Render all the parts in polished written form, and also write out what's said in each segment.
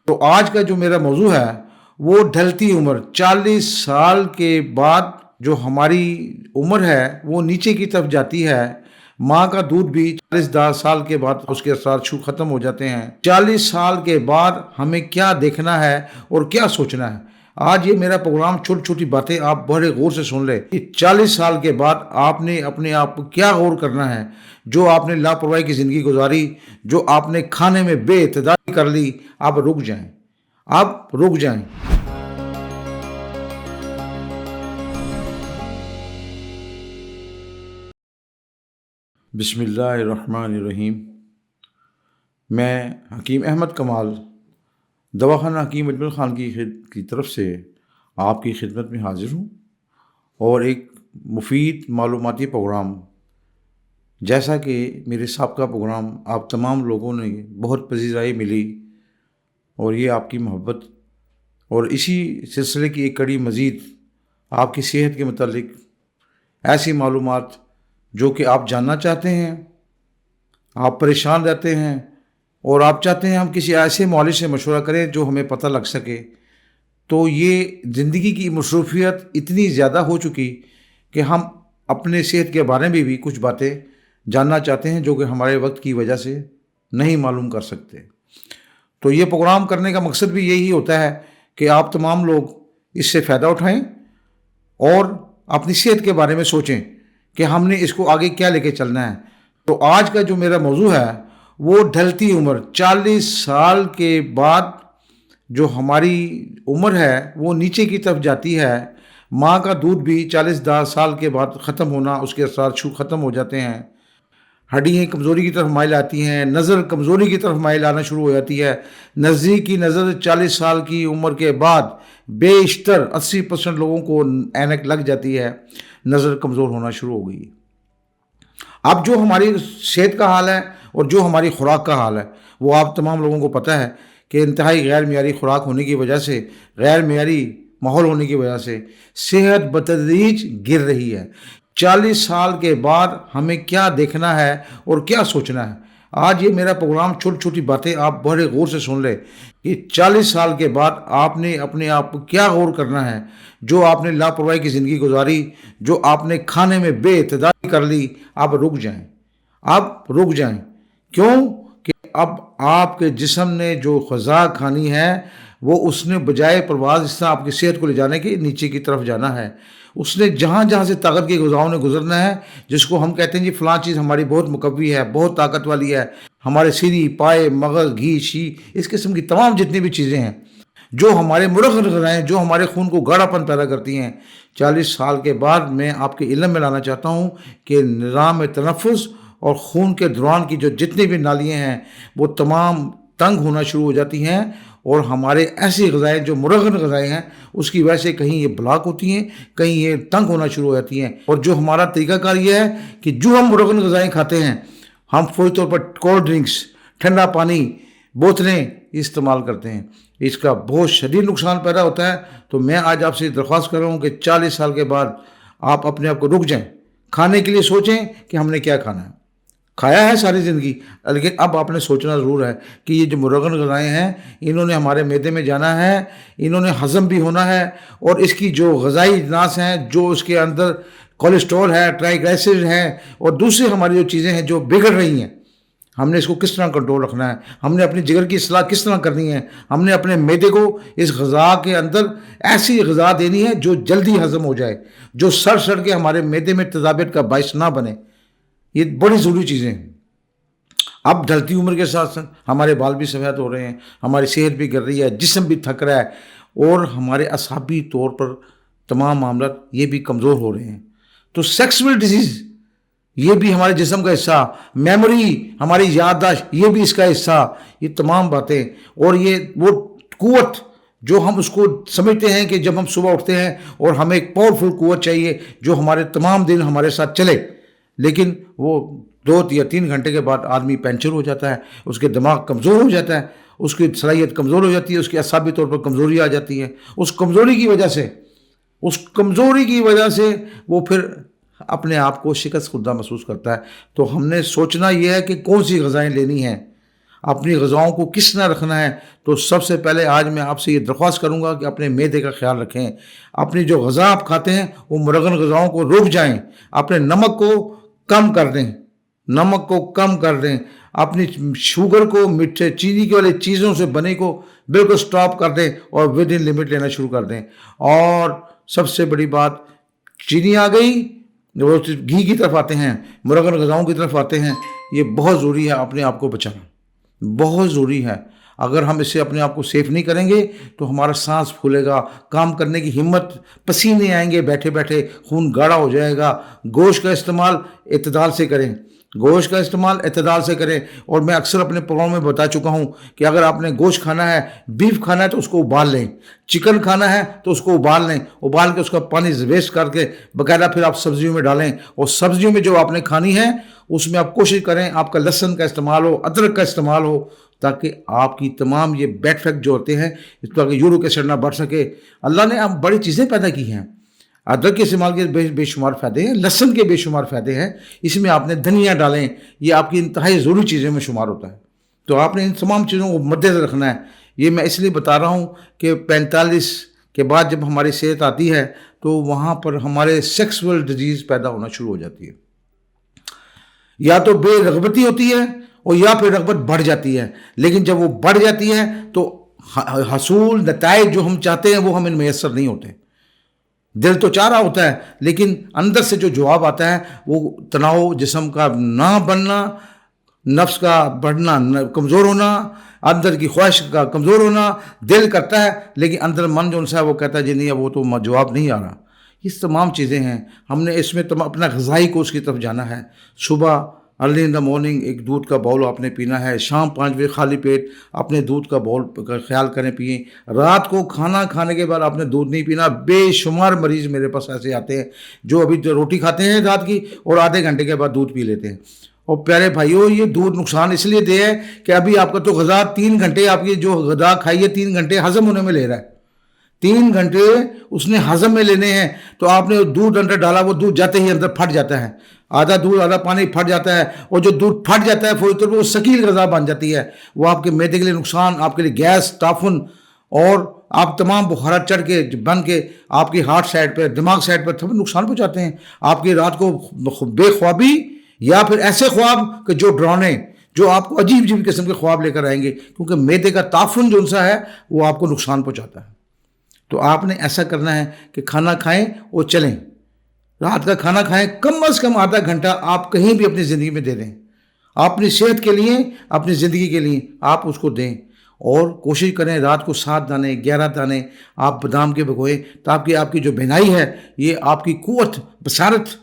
تو آج کا جو میرا موضوع ہے وہ ڈھلتی عمر، 40 سال کے بعد جو ہماری عمر ہے وہ نیچے کی طرف جاتی ہے۔ ماں کا دودھ بھی 40 سال کے بعد اس کے اثرات ختم ہو جاتے ہیں۔ 40 سال کے بعد ہمیں کیا دیکھنا ہے اور کیا سوچنا ہے، آج یہ میرا پروگرام چھوٹی چھوٹی باتیں آپ بڑے غور سے سن لیں کہ 40 سال کے بعد آپ نے اپنے آپ کو کیا غور کرنا ہے۔ جو آپ نے لاپرواہی کی زندگی گزاری، جو آپ نے کھانے میں بے اعتدالی کر لی، آپ رک جائیں، آپ رک جائیں۔ بسم اللہ الرحمن الرحیم۔ میں حکیم احمد کمال، دواخانہ حکیم اجمل خان کی طرف سے آپ کی خدمت میں حاضر ہوں، اور ایک مفید معلوماتی پروگرام، جیسا کہ میرے سابقہ پروگرام آپ تمام لوگوں نے بہت پذیرائی ملی، اور یہ آپ کی محبت اور اسی سلسلے کی ایک کڑی مزید آپ کی صحت کے متعلق ایسی معلومات جو کہ آپ جاننا چاہتے ہیں، آپ پریشان رہتے ہیں اور آپ چاہتے ہیں ہم کسی ایسے معالج سے مشورہ کریں جو ہمیں پتہ لگ سکے، تو یہ زندگی کی مصروفیت اتنی زیادہ ہو چکی کہ ہم اپنے صحت کے بارے میں بھی کچھ باتیں جاننا چاہتے ہیں جو کہ ہمارے وقت کی وجہ سے نہیں معلوم کر سکتے۔ تو یہ پروگرام کرنے کا مقصد بھی یہی ہوتا ہے کہ آپ تمام لوگ اس سے فائدہ اٹھائیں اور اپنی صحت کے بارے میں سوچیں کہ ہم نے اس کو آگے کیا لے کے چلنا ہے۔ تو آج کا جو میرا موضوع ہے وہ ڈھلتی عمر، 40 سال کے بعد جو ہماری عمر ہے وہ نیچے کی طرف جاتی ہے۔ ماں کا دودھ بھی 40 سال کے بعد ختم ہونا، اس کے اثرات ختم ہو جاتے ہیں۔ ہڈیاں کمزوری کی طرف مائل آتی ہیں، نظر کمزوری کی طرف مائل آنا شروع ہو جاتی ہے۔ نزدیکی نظر 40 سال کی عمر کے بعد بیشتر 80% لوگوں کو اینک لگ جاتی ہے، نظر کمزور ہونا شروع ہو گئی۔ اب جو ہماری صحت کا حال ہے اور جو ہماری خوراک کا حال ہے وہ آپ تمام لوگوں کو پتہ ہے کہ انتہائی غیر معیاری خوراک ہونے کی وجہ سے، غیر معیاری ماحول ہونے کی وجہ سے صحت بتدریج گر رہی ہے۔ 40 سال کے بعد ہمیں کیا دیکھنا ہے اور کیا سوچنا ہے، آج یہ میرا پروگرام چھوٹی چھوٹی باتیں آپ بڑے غور سے سن لیں کہ 40 سال کے بعد آپ نے اپنے آپ کو کیا غور کرنا ہے۔ جو آپ نے لاپرواہی کی زندگی گزاری، جو آپ نے کھانے میں بے اعتدالی کر لی، آپ رک جائیں، آپ رک جائیں۔ کیوں کہ اب آپ کے جسم نے جو غذا کھانی ہے وہ اس نے بجائے پرواز اس طرح آپ کی صحت کو لے جانے کے نیچے کی طرف جانا ہے۔ اس نے جہاں جہاں سے طاقت کی غذاؤں نے گزرنا ہے، جس کو ہم کہتے ہیں جی فلاں چیز ہماری بہت مقوی ہے، بہت طاقت والی ہے، ہمارے سیری، پائے، مغز، گھی، شی، اس قسم کی تمام جتنی بھی چیزیں ہیں جو ہمارے مرغن غذائیں، جو ہمارے خون کو گاڑھا پن پیدا کرتی ہیں، 40 سال کے بعد میں آپ کے علم میں لانا چاہتا ہوں کہ نظام تنفس اور خون کے دوران کی جو جتنی بھی نالیاں ہیں وہ تمام تنگ ہونا شروع ہو جاتی ہیں، اور ہمارے ایسی غذائیں جو مرغن غذائیں ہیں اس کی وجہ سے کہیں یہ بلاک ہوتی ہیں، کہیں یہ تنگ ہونا شروع ہو جاتی ہیں۔ اور جو ہمارا طریقہ کار یہ ہے کہ جو ہم مرغن غذائیں کھاتے ہیں، ہم فوری طور پر کولڈ ڈرنکس، ٹھنڈا پانی، بوتلیں استعمال کرتے ہیں، اس کا بہت شدید نقصان پیدا ہوتا ہے۔ تو میں آج آپ سے درخواست کر رہا ہوں کہ 40 سال کے بعد آپ اپنے آپ کو رک جائیں، کھانے کے لیے سوچیں کہ ہم نے کیا کھانا ہے۔ کھایا ہے ساری زندگی، لیکن اب آپ نے سوچنا ضرور ہے کہ یہ جو مرغن غذائیں ہیں انہوں نے ہمارے معدے میں جانا ہے، انہوں نے ہضم بھی ہونا ہے، اور اس کی جو غذائی اجناس ہیں، جو اس کے اندر کولیسٹرول ہے، ٹرائیگلائسیرائڈ ہے، اور دوسری ہماری جو چیزیں ہیں جو بگڑ رہی ہیں، ہم نے اس کو کس طرح کنٹرول رکھنا ہے، ہم نے اپنی جگر کی اصلاح کس طرح کرنی ہے، ہم نے اپنے معدے کو اس غذا کے اندر ایسی غذا دینی ہے جو جلدی ہضم ہو جائے، جو سڑ کے ہمارے معدے میں تذابیت کا باعث نہ بنے۔ یہ بڑی ضروری چیزیں ہیں۔ اب ڈھلتی عمر کے ساتھ ساتھ ہمارے بال بھی سفید ہو رہے ہیں، ہماری صحت بھی گر رہی ہے، جسم بھی تھک رہا ہے، اور ہمارے اعصابی طور پر تمام معاملات یہ بھی کمزور ہو رہے ہیں۔ تو سیکسول ڈیزیز یہ بھی ہمارے جسم کا حصہ، میموری، ہماری یادداشت یہ بھی اس کا حصہ، یہ تمام باتیں، اور یہ وہ قوت جو ہم اس کو سمجھتے ہیں کہ جب ہم صبح اٹھتے ہیں اور ہمیں ایک پاورفل قوت چاہیے جو ہمارے تمام دن ہمارے ساتھ چلے، لیکن وہ 2 یا 3 گھنٹے کے بعد آدمی پنچر ہو جاتا ہے، اس کے دماغ کمزور ہو جاتا ہے، اس کی صلاحیت کمزور ہو جاتی ہے، اس کی اعصابی طور پر کمزوری آ جاتی ہے۔ اس کمزوری کی وجہ سے وہ پھر اپنے آپ کو شکست خوردہ محسوس کرتا ہے۔ تو ہم نے سوچنا یہ ہے کہ کون سی غذائیں لینی ہیں۔ اپنی غذاؤں کو کس طرح رکھنا ہے، تو سب سے پہلے آج میں آپ سے یہ درخواست کروں گا کہ اپنے معدے کا خیال رکھیں. اپنی جو غذا آپ کھاتے ہیں وہ مرغن غذاؤں کو روک جائیں. اپنے نمک کو کم کر دیں، نمک کو کم کر دیں. اپنی شوگر کو، میٹھے چینی کی والی چیزوں سے بنے کو بالکل سٹاپ کر دیں اور ود ان لمٹ لینا شروع کر دیں. اور سب سے بڑی بات، چینی آ گئی، وہ گھی کی طرف آتے ہیں، مرغن غذاؤں کی طرف آتے ہیں. یہ بہت ضروری ہے اپنے آپ کو بچانا، بہت ضروری ہے. اگر ہم اس سے اپنے آپ کو سیف نہیں کریں گے تو ہمارا سانس پھولے گا، کام کرنے کی ہمت، پسینے آئیں گے بیٹھے بیٹھے، خون گاڑھا ہو جائے گا. گوشت کا استعمال اعتدال سے کریں، گوشت کا استعمال اعتدال سے کریں. اور میں اکثر اپنے پروگرام میں بتا چکا ہوں کہ اگر آپ نے گوشت کھانا ہے، بیف کھانا ہے تو اس کو ابال لیں، چکن کھانا ہے تو اس کو ابال لیں، ابال کے اس کا پانی ویسٹ کر کے باقاعدہ پھر آپ سبزیوں میں ڈالیں. اور سبزیوں میں جو آپ نے کھانی ہے اس میں آپ کوشش کریں آپ کا لہسن کا استعمال ہو، ادرک کا استعمال ہو، تاکہ آپ کی تمام یہ بیڈ فیکٹ جو ہوتے ہیں اس پر یورک ایسڈ نہ بڑھ سکے. اللہ نے اب بڑی چیزیں پیدا کی ہیں. ادرک کے استعمال کے بے شمار فائدے ہیں، لہسن کے بے شمار فائدے ہیں. اس میں آپ نے دھنیا ڈالیں، یہ آپ کی انتہائی ضروری چیزوں میں شمار ہوتا ہے. تو آپ نے ان تمام چیزوں کو مد نظر رکھنا ہے. یہ میں اس لیے بتا رہا ہوں کہ 45 کے بعد جب ہماری صحت آتی ہے تو وہاں پر ہمارے سیکسول ڈیزیز پیدا ہونا شروع ہو جاتی ہے. یا تو بے رغبتی ہوتی ہے اور یا پھر رغبت بڑھ جاتی ہے. لیکن جب وہ بڑھ جاتی ہے تو حصول نتائج جو ہم چاہتے ہیں وہ ہمیں میسر نہیں ہوتے. دل تو چاہ رہا ہوتا ہے لیکن اندر سے جو جواب آتا ہے وہ تناؤ، جسم کا نہ بننا، نفس کا بڑھنا، کمزور ہونا، اندر کی خواہش کا کمزور ہونا. دل کرتا ہے لیکن اندر من جو ہے وہ کہتا ہے جی نہیں، وہ تو جواب نہیں آ رہا. یہ تمام چیزیں ہیں. ہم نے اس میں اپنا غذائی کو اس کی طرف جانا ہے. صبح ارلی ان دا مارننگ ایک دودھ کا باؤل آپ نے پینا ہے. شام 5 بجے خالی پیٹ اپنے دودھ کا باؤل کا خیال کریں، پئیں. رات کو کھانا کھانے کے بعد آپ نے دودھ نہیں پینا. بے شمار مریض میرے پاس ایسے آتے ہیں جو ابھی روٹی کھاتے ہیں رات کی اور آدھے گھنٹے کے بعد دودھ پی لیتے ہیں. اور پیارے بھائیوں، یہ دودھ نقصان اس لیے دے ہے کہ ابھی آپ کا تو غذا 3 گھنٹے، آپ کی جو غذا کھائی ہے 3 گھنٹے ہضم ہونے میں لے رہا ہے. 3 گھنٹے اس نے ہضم میں لینے ہیں. تو آپ نے دودھ اندر ڈالا، وہ دودھ جاتے ہی اندر پھٹ جاتا ہے. آدھا دودھ آدھا پانی پھٹ جاتا ہے. اور جو دودھ پھٹ جاتا ہے فوری طور پر وہ ثقیل غذا بن جاتی ہے. وہ آپ کے معدے کے لیے نقصان، آپ کے لیے گیس، ٹافن، اور آپ تمام بخارات چڑھ کے بن کے آپ کی ہارٹ سائڈ پہ، دماغ سائڈ پر تمام نقصان پہنچاتے ہیں. آپ کی رات کو بے خوابی یا پھر ایسے خواب کہ جو ڈرانے، جو آپ کو عجیب عجیب قسم کے خواب لے کر آئیں گے، کیونکہ معدے کا تعفن جو سا ہے وہ آپ کو نقصان پہنچاتا ہے. تو آپ نے ایسا کرنا ہے کہ کھانا کھائیں اور چلیں. رات کا کھانا کھائیں، کم از کم آدھا گھنٹہ آپ کہیں بھی اپنی زندگی میں دے دیں. اپنی صحت کے لیے، اپنی زندگی کے لیے آپ اس کو دیں. اور کوشش کریں رات کو 7 دانے 11 دانے آپ بادام کے بھگوئیں، تاکہ آپ کی جو بینائی ہے، یہ آپ کی قوت بصارت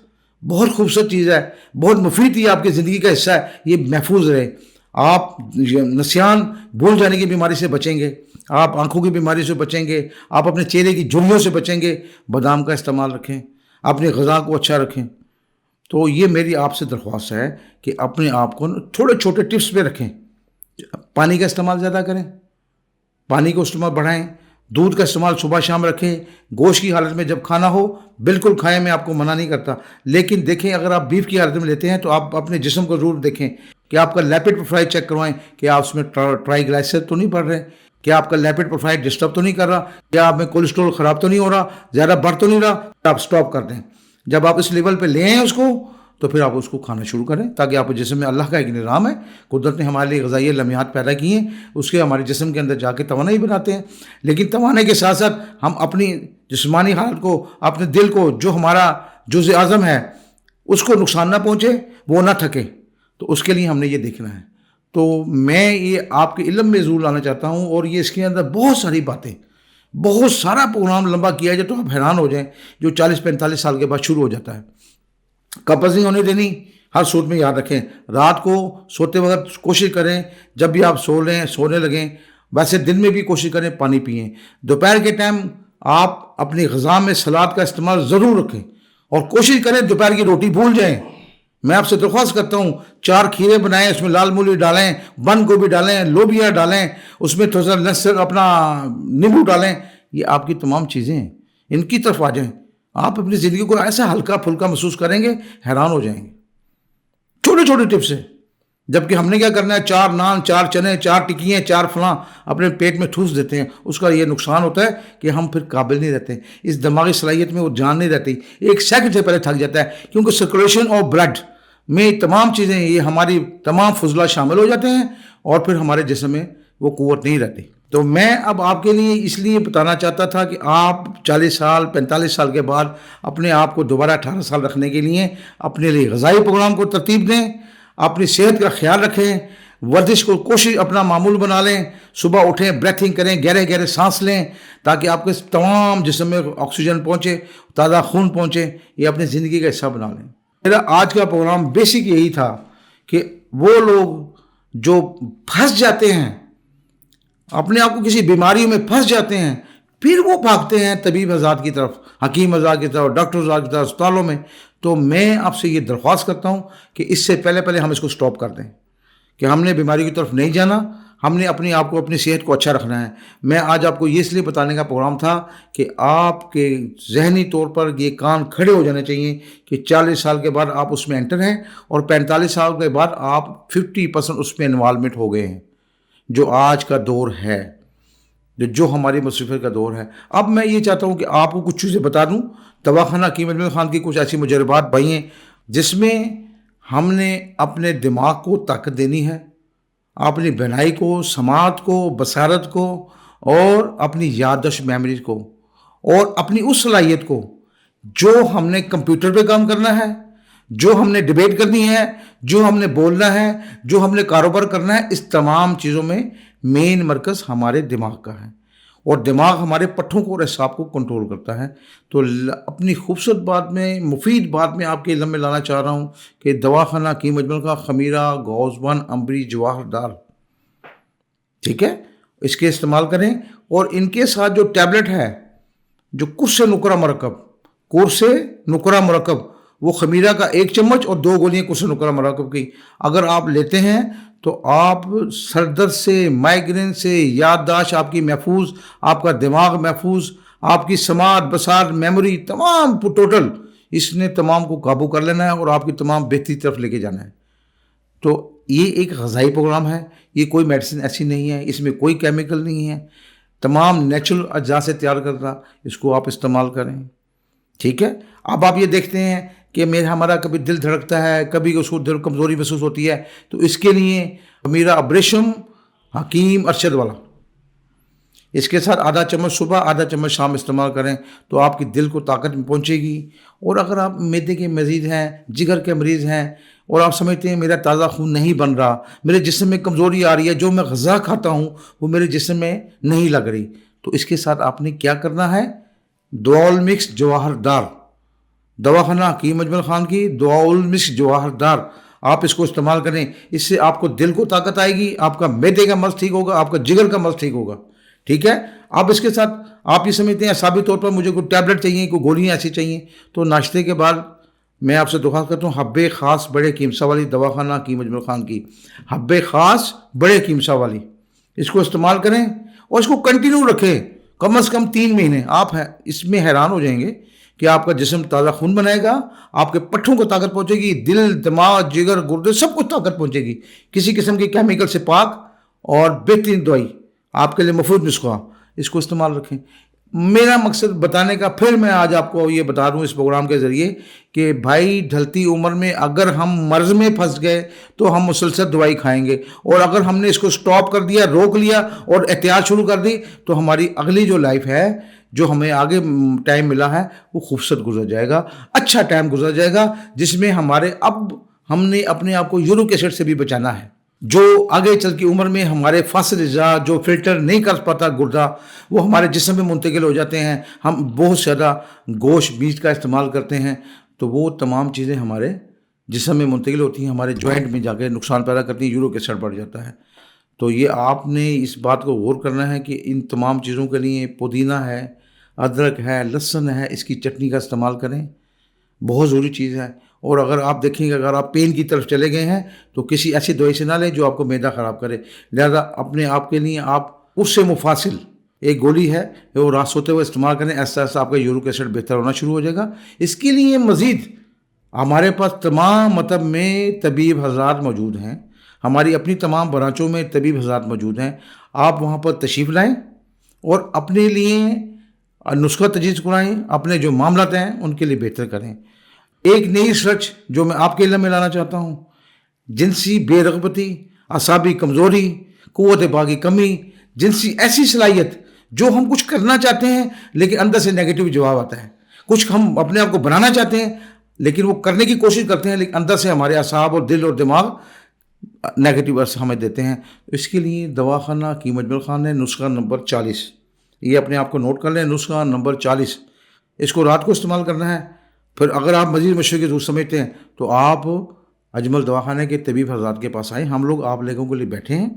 بہت خوبصورت چیز ہے، بہت مفید ہے، آپ کی زندگی کا حصہ ہے، یہ محفوظ رہے. آپ نسیان، بھول جانے کی بیماری سے بچیں گے، آپ آنکھوں کی بیماری سے بچیں گے، آپ اپنے چہرے کی جھریوں سے بچیں گے. بادام کا استعمال رکھیں، اپنی غذا کو اچھا رکھیں. تو یہ میری آپ سے درخواست ہے کہ اپنے آپ کو تھوڑے چھوٹے ٹپس پہ رکھیں. پانی کا استعمال زیادہ کریں، پانی کو استعمال بڑھائیں. دودھ کا استعمال صبح شام رکھیں. گوشت کی حالت میں جب کھانا ہو بالکل کھائیں، میں آپ کو منع نہیں کرتا. لیکن دیکھیں اگر آپ بیف کی حالت میں لیتے ہیں تو آپ اپنے جسم کو ضرور دیکھیں کہ آپ کا لیپڈ پروفائل چیک کروائیں کہ آپ اس میں ٹرائی گلائسر تو نہیں بڑھ رہے، کیا آپ کا لیپڈ پروفائل ڈسٹرب تو نہیں کر رہا، کیا آپ میں کولیسٹرول خراب تو نہیں ہو رہا، زیادہ بڑھ تو نہیں رہا. آپ سٹاپ کر دیں. جب آپ اس لیول پہ لے آئیں اس کو تو پھر آپ اس کو کھانا شروع کریں، تاکہ آپ جسم میں اللہ کا ایک نظام ہے. قدرت نے ہمارے لیے غذائی لمحات پیدا کی ہیں، اس کے ہمارے جسم کے اندر جا کے توانائی بناتے ہیں. لیکن توانائی کے ساتھ ساتھ ہم اپنی جسمانی حالت کو، اپنے دل کو، جو ہمارا جزء اعظم ہے، اس کو نقصان نہ پہنچے، وہ نہ تھکے. تو اس کے لیے ہم نے یہ دیکھنا ہے. تو میں یہ آپ کے علم میں ضرور لانا چاہتا ہوں. اور یہ اس کے اندر بہت ساری باتیں، بہت سارا پروگرام لمبا کیا جائے تو آپ حیران ہو جائیں، جو 40-45 سال کے بعد شروع ہو جاتا ہے. قبض نہیں ہونے دینی. ہر صورت میں یاد رکھیں، رات کو سوتے وقت کوشش کریں جب بھی آپ سونے لگیں، ویسے دن میں بھی کوشش کریں پانی پئیں. دوپہر کے ٹائم آپ اپنی غذا میں سلاد کا استعمال ضرور رکھیں اور کوشش کریں دوپہر کی روٹی بھول جائیں. میں آپ سے درخواست کرتا ہوں 4 کھیرے بنائیں، اس میں لال مولی ڈالیں، بند گوبھی ڈالیں، لوبیا ڈالیں، اس میں تھوڑا سا لہسن، اپنا نیمبو ڈالیں. یہ آپ کی تمام چیزیں ہیں، ان کی طرف آ جائیں. آپ اپنی زندگی کو ایسا ہلکا پھلکا محسوس کریں گے، حیران ہو جائیں گے. چھوٹے چھوٹے ٹپس ہیں جبکہ ہم نے کیا کرنا ہے، 4 نان، 4 چنے، 4 ٹکیاں، 4 فلاں اپنے پیٹ میں ٹھوس دیتے ہیں. اس کا یہ نقصان ہوتا ہے کہ ہم پھر قابل نہیں رہتے، اس دماغی صلاحیت میں وہ جان نہیں رہتی، 1 سیکنڈ سے پہلے تھک جاتا ہے، کیونکہ سرکولیشن آف بلڈ میں تمام چیزیں، یہ ہماری تمام فضلہ شامل ہو جاتے ہیں اور پھر ہمارے جسم میں وہ قوت نہیں رہتی. تو میں اب آپ کے لیے اس لیے بتانا چاہتا تھا کہ آپ 40 سال 45 سال کے بعد اپنے آپ کو دوبارہ 18 سال رکھنے کے لیے اپنے لیے غذائی پروگرام کو ترتیب دیں، اپنی صحت کا خیال رکھیں، ورزش کو کوشش اپنا معمول بنا لیں، صبح اٹھیں، بریتھنگ کریں، گہرے گہرے سانس لیں تاکہ آپ کے تمام جسم میں آکسیجن پہنچے، تازہ خون پہنچے. یہ اپنی زندگی کا حصہ بنا لیں. میرا آج کا پروگرام بیسک یہی تھا کہ وہ لوگ جو پھنس جاتے ہیں، اپنے آپ کو کسی بیماریوں میں پھنس جاتے ہیں، پھر وہ بھاگتے ہیں طبیب حضرات کی طرف، حکیم حضرات کی طرف، ڈاکٹر حضرات کی طرف، اسپتالوں میں. تو میں آپ سے یہ درخواست کرتا ہوں کہ اس سے پہلے ہم اس کو سٹاپ کر دیں، کہ ہم نے بیماری کی طرف نہیں جانا، ہم نے اپنے آپ کو، اپنی صحت کو اچھا رکھنا ہے. میں آج آپ کو یہ اس لیے بتانے کا پروگرام تھا کہ آپ کے ذہنی طور پر یہ کان کھڑے ہو جانے چاہیے کہ 40 سال کے بعد آپ اس میں انٹر ہیں اور 45 سال کے بعد آپ 50% اس میں انوالومنٹ ہو گئے ہیں، جو آج کا دور ہے، جو ہماری مصیبت کا دور ہے. اب میں یہ چاہتا ہوں کہ آپ کو کچھ چیزیں بتا دوں. دواخانہ حکیم اجمل خان کی کچھ ایسی مجربات بھائی ہیں جس میں ہم نے اپنے دماغ کو طاقت دینی ہے، اپنی بینائی کو، سماعت کو، بصارت کو، اور اپنی یادداشت میموریز کو، اور اپنی اس صلاحیت کو جو ہم نے کمپیوٹر پہ کام کرنا ہے، جو ہم نے ڈبیٹ کرنی ہے، جو ہم نے بولنا ہے، جو ہم نے کاروبار کرنا ہے. اس تمام چیزوں میں مین مرکز ہمارے دماغ کا ہے، اور دماغ ہمارے پٹھوں کو اور اعصاب کو کنٹرول کرتا ہے. تو اپنی خوبصورت بات میں، مفید بات میں آپ کے علم میں لانا چاہ رہا ہوں کہ دواخانہ حکیم اجمل کا خمیرہ، گوزبان، امبری، جواہر دار، ٹھیک ہے، اس کے استعمال کریں. اور ان کے ساتھ جو ٹیبلٹ ہے، جو کس نقرہ مرکب، کورس نقرہ مرکب، وہ خمیرہ کا 1 چمچ اور 2 گولیاں کس نقرہ مرکب کی اگر آپ لیتے ہیں تو آپ سر درد سے، مائیگرین سے، یادداشت آپ کی محفوظ، آپ کا دماغ محفوظ، آپ کی سماعت، بصارت، میموری، تمام ٹوٹل اس نے تمام کو قابو کر لینا ہے اور آپ کی تمام بہتری طرف لے کے جانا ہے. تو یہ ایک غذائی پروگرام ہے، یہ کوئی میڈیسن ایسی نہیں ہے، اس میں کوئی کیمیکل نہیں ہے، تمام نیچرل اجزاء سے تیار کرتا، اس کو آپ استعمال کریں. ٹھیک ہے. اب آپ یہ دیکھتے ہیں کہ ہمارا کبھی دل دھڑکتا ہے، کبھی اس کو دل کمزوری محسوس ہوتی ہے، تو اس کے لیے میرا ابریشم حکیم ارشد والا، اس کے ساتھ آدھا چمچ صبح، آدھا چمچ شام استعمال کریں تو آپ کی دل کو طاقت میں پہنچے گی. اور اگر آپ معدے کے مریض ہیں، جگر کے مریض ہیں، اور آپ سمجھتے ہیں میرا تازہ خون نہیں بن رہا، میرے جسم میں کمزوری آ رہی ہے، جو میں غذا کھاتا ہوں وہ میرے جسم میں نہیں لگ رہی، تو اس کے ساتھ آپ نے کیا کرنا ہے، دعاء مکس جواہر دار، دواخانہ حکیم اجمل خان کی دعاء مکس جواہر دار، آپ اس کو استعمال کریں. اس سے آپ کو دل کو طاقت آئے گی، آپ کا معدے کا مرض ٹھیک ہوگا، آپ کا جگر کا مرض ٹھیک ہوگا. ٹھیک ہے. اب اس کے ساتھ آپ یہ سمجھتے ہیں اعصابی طور پر مجھے کوئی ٹیبلٹ چاہیے، کوئی گولیاں ایسی چاہیے، تو ناشتے کے بعد میں آپ سے درخواست کرتا ہوں حب خاص بڑے قیمسا والی، دواخانہ حکیم اجمل خان کی حب خاص بڑے قیمسا والی، اس کو استعمال کریں اور اس کو کنٹینیو رکھیں کم از کم 3 مہینے. آپ اس میں حیران ہو جائیں گے کہ آپ کا جسم تازہ خون بنائے گا، آپ کے پٹھوں کو طاقت پہنچے گی، دل، دماغ، جگر، گردے، سب کو طاقت پہنچے گی، کسی قسم کے کیمیکل سے پاک، اور بہترین دوائی آپ کے لیے مفید نسخہ، اس کو استعمال رکھیں. میرا مقصد بتانے کا، پھر میں آج آپ کو یہ بتا دوں اس پروگرام کے ذریعے کہ بھائی ڈھلتی عمر میں اگر ہم مرض میں پھنس گئے تو ہم مسلسل دوائی کھائیں گے، اور اگر ہم نے اس کو سٹاپ کر دیا، روک لیا اور احتیاط شروع کر دی تو ہماری اگلی جو لائف ہے، جو ہمیں آگے ٹائم ملا ہے، وہ خوبصورت گزر جائے گا، اچھا ٹائم گزر جائے گا، جس میں ہم نے اپنے آپ کو یورک ایسڈ سے بھی بچانا ہے، جو آگے چل کی عمر میں ہمارے فاسد اجزاء جو فلٹر نہیں کر پاتا گردہ، وہ ہمارے جسم میں منتقل ہو جاتے ہیں. ہم بہت زیادہ گوشت میٹ کا استعمال کرتے ہیں تو وہ تمام چیزیں ہمارے جسم میں منتقل ہوتی ہیں، ہمارے جوائنٹ میں جا کے نقصان پیدا کرتی ہیں، یورک ایسڈ بڑھ جاتا ہے. تو یہ آپ نے اس بات کو غور کرنا ہے کہ ان تمام چیزوں کے لیے پودینہ ہے، ادرک ہے، لہسن ہے، اس کی چٹنی کا استعمال کریں، بہت ضروری چیز ہے. اور اگر آپ دیکھیں گے، اگر آپ پین کی طرف چلے گئے ہیں تو کسی ایسی دوائی سے نہ لیں جو آپ کو معدہ خراب کرے. لہذا اپنے آپ کے لیے آپ اس سے مفاصل ایک گولی ہے وہ رات سوتے ہوئے استعمال کریں، ایسا ایسا آپ کا یورک ایسڈ بہتر ہونا شروع ہو جائے گا. اس کے لیے مزید ہمارے پاس تمام مطلب میں طبیب حضرات موجود ہیں، ہماری اپنی تمام برانچوں میں طبیب حضرات موجود ہیں. آپ وہاں پر تشریف لائیں اور اپنے لیے نسخہ تجویز کرائیں، اپنے جو معاملات ہیں ان کے لیے بہتر کریں. ایک نئی ریسرچ جو میں آپ کے علم میں لانا چاہتا ہوں، جنسی بے رغبتی، اعصابی کمزوری، قوت پا کی کمی، جنسی ایسی صلاحیت جو ہم کچھ کرنا چاہتے ہیں لیکن اندر سے نیگیٹو جواب آتا ہے. کچھ ہم اپنے آپ کو بنانا چاہتے ہیں لیکن وہ کرنے کی کوشش کرتے ہیں لیکن اندر سے ہمارے اعصاب اور دل اور دماغ نیگیٹو ہمیں دیتے ہیں. اس کے لیے دواخانہ حکیم اجمل خان نے نسخہ نمبر 40، یہ اپنے آپ کو نوٹ کر لیں، نسخہ نمبر 40. اس کو رات کو استعمال کرنا ہے. پھر اگر آپ مزید مشورے کی ضرورت سمجھتے ہیں تو آپ اجمل دواخانے کے طبیب حضرات کے پاس آئیں. ہم لوگ آپ لوگوں کے لیے بیٹھے ہیں،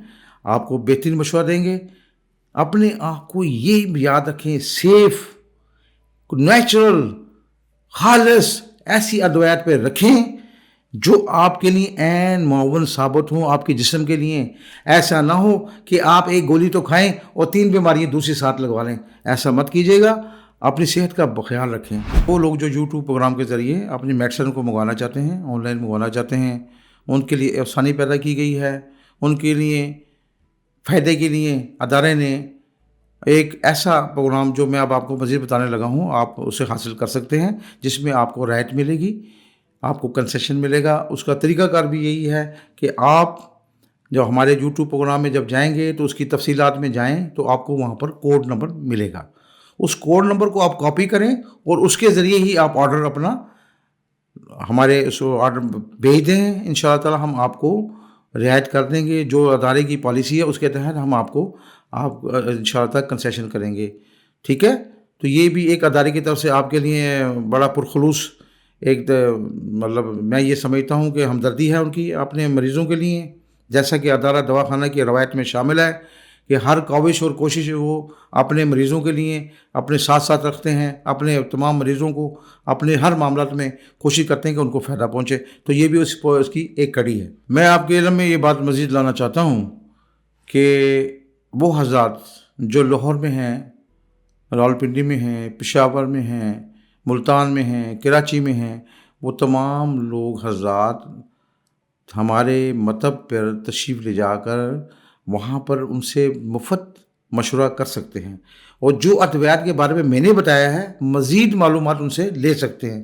آپ کو بہترین مشورہ دیں گے. اپنے آپ کو یہ یاد رکھیں، سیف، نیچرل، خالص ایسی ادویات پہ رکھیں جو آپ کے لیے عین معاون ثابت ہوں آپ کے جسم کے لیے. ایسا نہ ہو کہ آپ ایک گولی تو کھائیں اور 3 بیماریاں دوسری ساتھ لگوا لیں. ایسا مت کیجیے گا. اپنی صحت کا خیال رکھیں. وہ لوگ جو یوٹیوب پروگرام کے ذریعے اپنی میڈیسن کو منگوانا چاہتے ہیں، آن لائن منگوانا چاہتے ہیں، ان کے لیے آسانی پیدا کی گئی ہے. ان کے لیے فائدے کے لیے ادارے نے ایک ایسا پروگرام جو میں اب آپ کو مزید بتانے لگا ہوں، آپ اسے حاصل کر سکتے ہیں، جس میں آپ کو رعایت ملے گی، آپ کو کنسیشن ملے گا. اس کا طریقہ کار بھی یہی ہے کہ آپ جو ہمارے یوٹیوب پروگرام میں جب جائیں گے تو اس کی تفصیلات میں جائیں تو آپ کو وہاں پر کوڈ نمبر ملے گا. اس کوڈ نمبر کو آپ کاپی کریں اور اس کے ذریعے ہی آپ آرڈر اپنا ہمارے اس آرڈر بھیج دیں. ان شاء اللہ تعالیٰ ہم آپ کو رعایت کر دیں گے. جو ادارے کی پالیسی ہے اس کے تحت ہم آپ کو ان شاء اللہ تعالیٰ کنسیشن کریں گے. ٹھیک ہے؟ تو یہ بھی ایک ادارے کی طرف سے آپ کے لیے بڑا پرخلوص ایک مطلب میں یہ سمجھتا ہوں کہ ہمدردی ہے ان کی اپنے مریضوں کے لیے. جیسا کہ ادارہ دواخانہ کی روایت میں شامل ہے کہ ہر کاوش اور کوشش وہ اپنے مریضوں کے لیے اپنے ساتھ ساتھ رکھتے ہیں، اپنے تمام مریضوں کو اپنے ہر معاملات میں کوشش کرتے ہیں کہ ان کو فائدہ پہنچے. تو یہ بھی اس کی ایک کڑی ہے. میں آپ کے علم میں یہ بات مزید لانا چاہتا ہوں کہ وہ حضرات جو لاہور میں ہیں، راولپنڈی میں ہیں، پشاور میں ہیں، ملتان میں ہیں، کراچی میں ہیں، وہ تمام لوگ حضرات ہمارے مکتب پر تشریف لے جا کر وہاں پر ان سے مفت مشورہ کر سکتے ہیں اور جو ادویات کے بارے میں نے بتایا ہے مزید معلومات ان سے لے سکتے ہیں.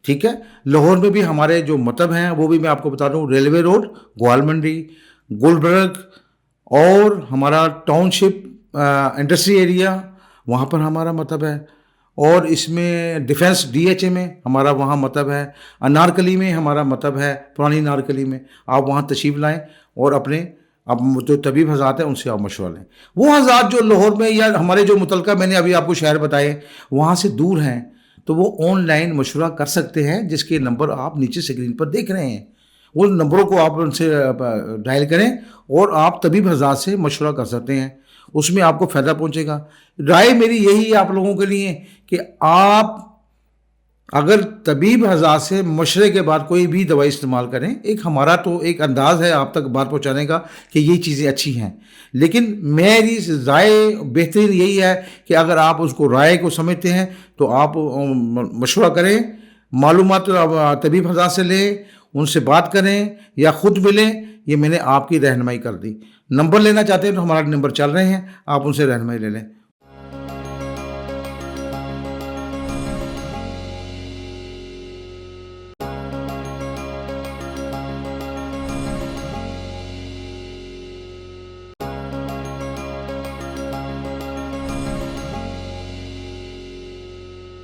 ٹھیک ہے؟ لاہور میں بھی ہمارے جو مکتب ہیں وہ بھی میں آپ کو بتا دوں، ریلوے روڈ، گوالمنڈی، گلبرگ، اور ہمارا ٹاؤن شپ انڈسٹری ایریا وہاں پر ہمارا مکتب ہے. اور اس میں ڈیفینس DHA میں ہمارا وہاں مکتب ہے. انارکلی میں ہمارا مکتب ہے، پرانی انارکلی میں. آپ وہاں تشریف لائیں اور اپنے اب جو طبیب حضرات ہیں ان سے آپ مشورہ لیں. وہ حضرات جو لاہور میں یا ہمارے جو متعلقہ میں نے ابھی آپ کو شہر بتائے وہاں سے دور ہیں تو وہ آن لائن مشورہ کر سکتے ہیں، جس کے نمبر آپ نیچے اسکرین پر دیکھ رہے ہیں. وہ نمبروں کو آپ ان سے ڈائل کریں اور آپ طبیب حضرات سے مشورہ کر سکتے ہیں. اس میں آپ کو فائدہ پہنچے گا. رائے میری یہی ہے آپ لوگوں کے لیے کہ آپ اگر طبیب حضرات سے مشورے کے بعد کوئی بھی دوائی استعمال کریں، ایک ہمارا تو ایک انداز ہے آپ تک بات پہنچانے کا کہ یہ چیزیں اچھی ہیں، لیکن میری رائے بہترین یہی ہے کہ اگر آپ اس کو رائے کو سمجھتے ہیں تو آپ مشورہ کریں، معلومات طبیب حضرات سے لیں، ان سے بات کریں یا خود ملیں. یہ میں نے آپ کی رہنمائی کر دی. نمبر لینا چاہتے ہیں تو ہمارا نمبر چل رہے ہیں، آپ ان سے رہنمائی لے لیں.